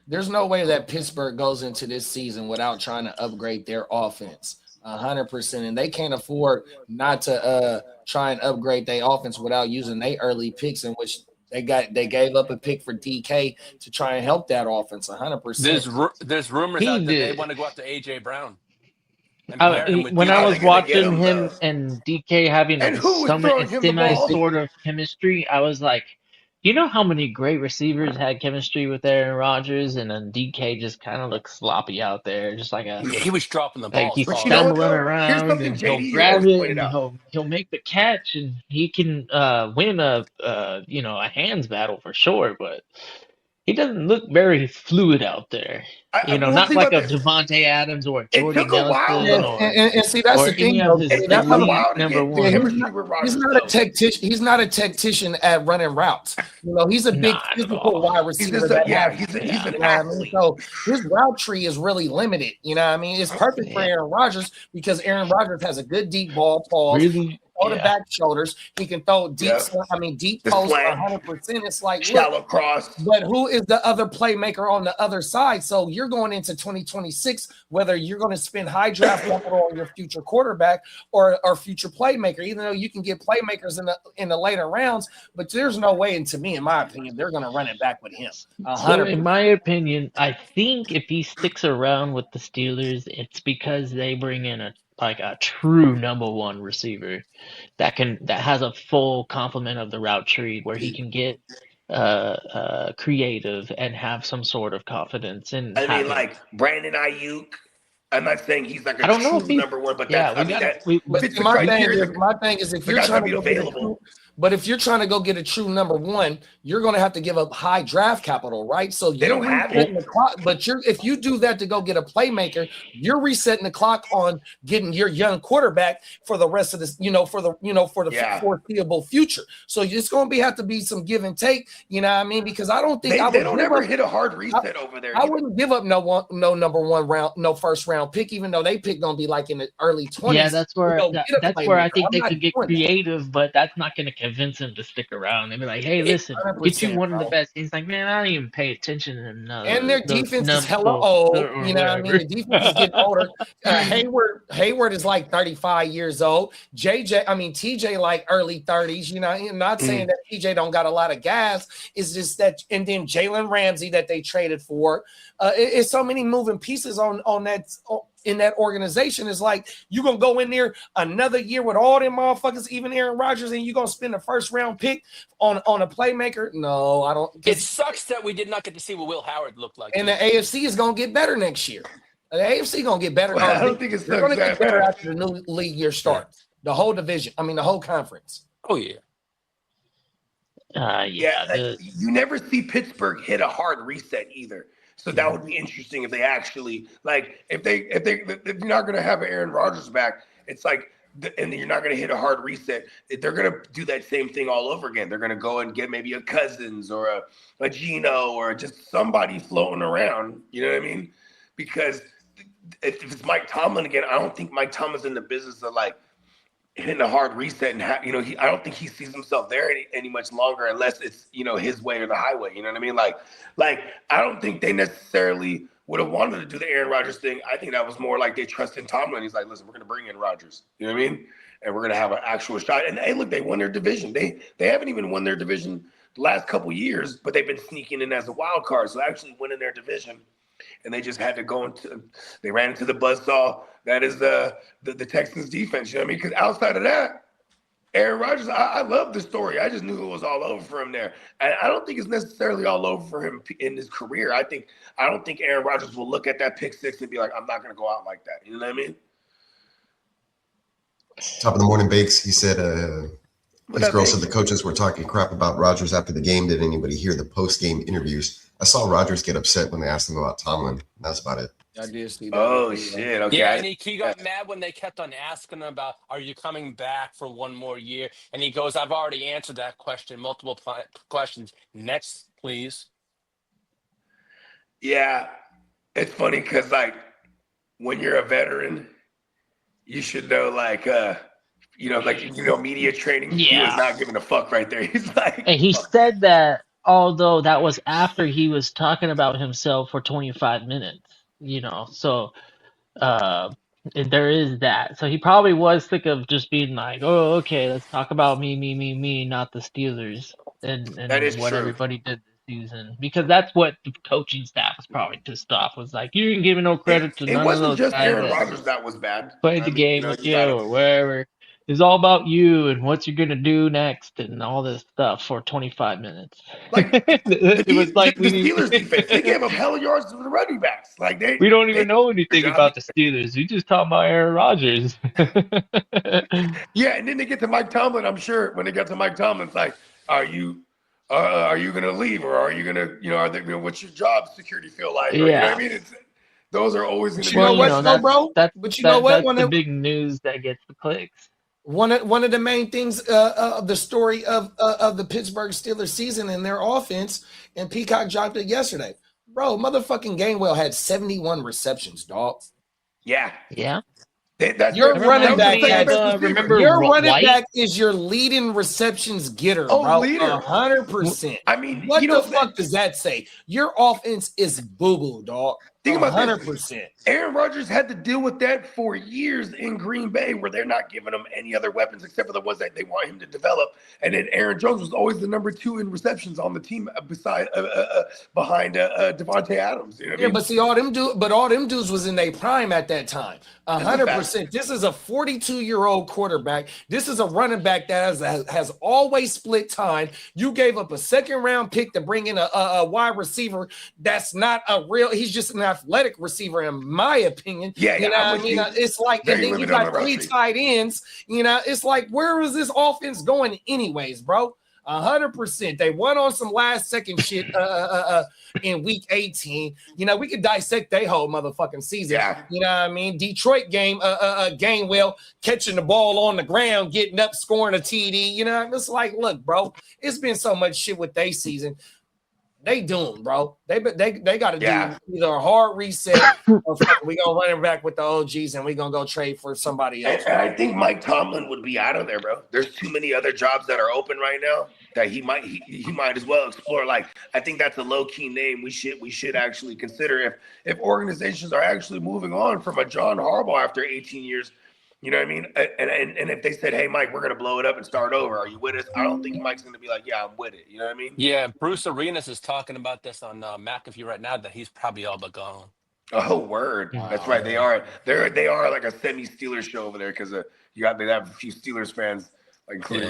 there's no way that Pittsburgh goes into this season without trying to upgrade their offense 100%, and they can't afford not to try and upgrade their offense without using their early picks, in which they gave up a pick for DK to try and help that offense 100%. There's rumors out that they want to go after AJ Brown and pair him with when DK. I was watching him and DK having a semi sort of chemistry, I was like, you know how many great receivers had chemistry with Aaron Rodgers, and then DK just kind of looks sloppy out there, just like he was dropping the ball. Like he's stumbling around, and he'll grab it, and he'll make the catch, and he can win a hands battle for sure, but he doesn't look very fluid out there. Not like a Devontae Adams or a Jordan Nelson. And see, that's the thing. That's number one. He's not a tactician. He's not a tactician at running routes. He's a big physical wide receiver. He's an athlete. So his route tree is really limited. It's perfect for Aaron Rodgers because Aaron Rodgers has a good deep ball pause. Really? Throw the back shoulders. He can throw deep. Deep post 100%. It's like shallow cross. But who is the other playmaker on the other side? So you're going into 2026, whether you're going to spend high draft capital on your future quarterback or future playmaker. Even though you can get playmakers in the later rounds, but there's no way, and to me, in my opinion, they're going to run it back with him. So in my opinion, I think if he sticks around with the Steelers, it's because they bring in a true number one receiver that has a full complement of the route tree where he can get creative and have some sort of confidence. And like Brandon Ayuk. I'm not saying he's like I don't know if he's number one, but my thing is if you're trying to go available. But if you're trying to go get a true number one, you're going to have to give up high draft capital, right? So they don't have it. The clock, but if you do that to go get a playmaker, you're resetting the clock on getting your young quarterback for the rest of this, for the foreseeable future. So it's going to have to be some give and take. You know what I mean? Because I don't think they don't ever hit a hard reset over there. I wouldn't give up no number one round, no first round pick, even though they pick going to be like in the early 20s. Yeah, that's where I think they could get creative, but that's not going to convince him to stick around and be like, hey, listen, get you one of the best. He's like, man, I don't even pay attention to them. And their defense is hella old. You know what I mean? The defense is getting older. Hayward is like 35 years old. TJ like early 30s. I'm not saying that TJ don't got a lot of gas. It's just that, and then Jalen Ramsey that they traded for. It's so many moving pieces on that. In that organization is like you're gonna go in there another year with all them motherfuckers, even Aaron Rodgers, and you're gonna spend a first round pick on a playmaker. No, I don't. It sucks that we did not get to see what Will Howard looked like. And the AFC is gonna get better next year. The AFC gonna get better. I don't think it's gonna get better after the new league year starts. The whole division. The whole conference. Oh yeah. You never see Pittsburgh hit a hard reset either. So that would be interesting if they actually if you're not going to have Aaron Rodgers back, it's like, and you're not going to hit a hard reset. They're going to do that same thing all over again. They're going to go and get maybe a Cousins or a Geno or just somebody floating around. You know what I mean? Because if it's Mike Tomlin again, I don't think Mike Tomlin's in the business of hitting a hard reset, and I don't think he sees himself there any much longer unless it's his way or the highway. You know what I mean? Like I don't think they necessarily would have wanted to do the Aaron Rodgers thing. I think that was more like they trust in Tomlin. He's like, listen, we're going to bring in Rodgers. You know what I mean? And we're going to have an actual shot. And hey, look, they won their division. They haven't even won their division the last couple years, but they've been sneaking in as a wild card. So actually winning their division, and they just had to they ran into the buzzsaw. That is the Texans defense. You know what I mean? Because outside of that, Aaron Rodgers, I love the story. I just knew it was all over for him there. And I don't think it's necessarily all over for him in his career. I don't think Aaron Rodgers will look at that pick six and be like, I'm not going to go out like that. You know what I mean? Top of the morning, Bakes. He said his girl said the coaches were talking crap about Rodgers after the game. Did anybody hear the post-game interviews? I saw Rodgers get upset when they asked him about Tomlin. That's about it. I did see that. Oh, shit. Okay. Yeah, and he got mad when they kept on asking him about, are you coming back for one more year? And he goes, I've already answered that question, multiple questions. Next, please. Yeah, it's funny because, when you're a veteran, you should know, media training. Yeah. He was not giving a fuck right there. He's like, and he said that although that was after he was talking about himself for 25 minutes, so there is that. So he probably was sick of just being like, oh, okay, let's talk about me, not the Steelers That is and what true. everybody did this season. Because that's what the coaching staff was probably pissed off, was like, you didn't give no credit to It none of wasn't those just guys Aaron that Rodgers that was bad. played the game with you or wherever. It's all about you and what you're gonna do next and all this stuff for 25 minutes. Like it was like the Steelers defense, they gave up hella yards to the running backs. Like we don't even know did anything their job. about the Steelers. We just talk about Aaron Rodgers. Yeah, and then they get to Mike Tomlin. I'm sure when they got to Mike Tomlin, it's like, are you gonna leave or are you gonna, are they, what's your job security feel like? Or, you know what I mean? Those are always going to be. You know what, though, bro? But you know what? That's the big news that gets the clicks. One of the main things of the story of the Pittsburgh Steelers season and their offense, and Peacock dropped it yesterday. Bro, motherfucking Gainwell had 71 receptions, dog. Yeah. Your running back back is your leading receptions getter, bro. 100%. I mean, what the fuck does that say? Your offense is boo-boo, dog. Think about 100%. This. Aaron Rodgers had to deal with that for years in Green Bay, where they're not giving him any other weapons except for the ones that they want him to develop. And then Aaron Jones was always the number 2 in receptions on the team, behind Devontae Adams. You know what I mean? But see, all them dudes was in their prime at that time. 100%. This is a 42-year-old quarterback. This is a running back that has always split time. You gave up a second-round pick to bring in a wide receiver that's not a real. He's just an athletic receiver, in my opinion. Yeah, you know what I mean? It's like, and then you got 3 tight ends. It's like, where is this offense going anyways, bro? 100%. They won on some last second shit in week 18. We could dissect their whole motherfucking season. Yeah. You know what I mean? Detroit game, Gainwell catching the ball on the ground, getting up, scoring a TD. It's like, look, bro, it's been so much shit with their season. They doomed, bro. They got to do either a hard reset or we gonna run it back with the OGs and we gonna go trade for somebody else. And I think Mike Tomlin would be out of there, bro. There's too many other jobs that are open right now that he might as well explore. Like, I think that's a low key name we should actually consider if organizations are actually moving on from a John Harbaugh after 18 years. You know what I mean? And if they said, hey, Mike, we're going to blow it up and start over, are you with us? I don't think Mike's going to be like, yeah, I'm with it. You know what I mean? Yeah, Bruce Arenas is talking about this on McAfee right now, that he's probably all but gone. Oh, word. That's right. They are like a semi-Steelers show over there because they have a few Steelers fans, like including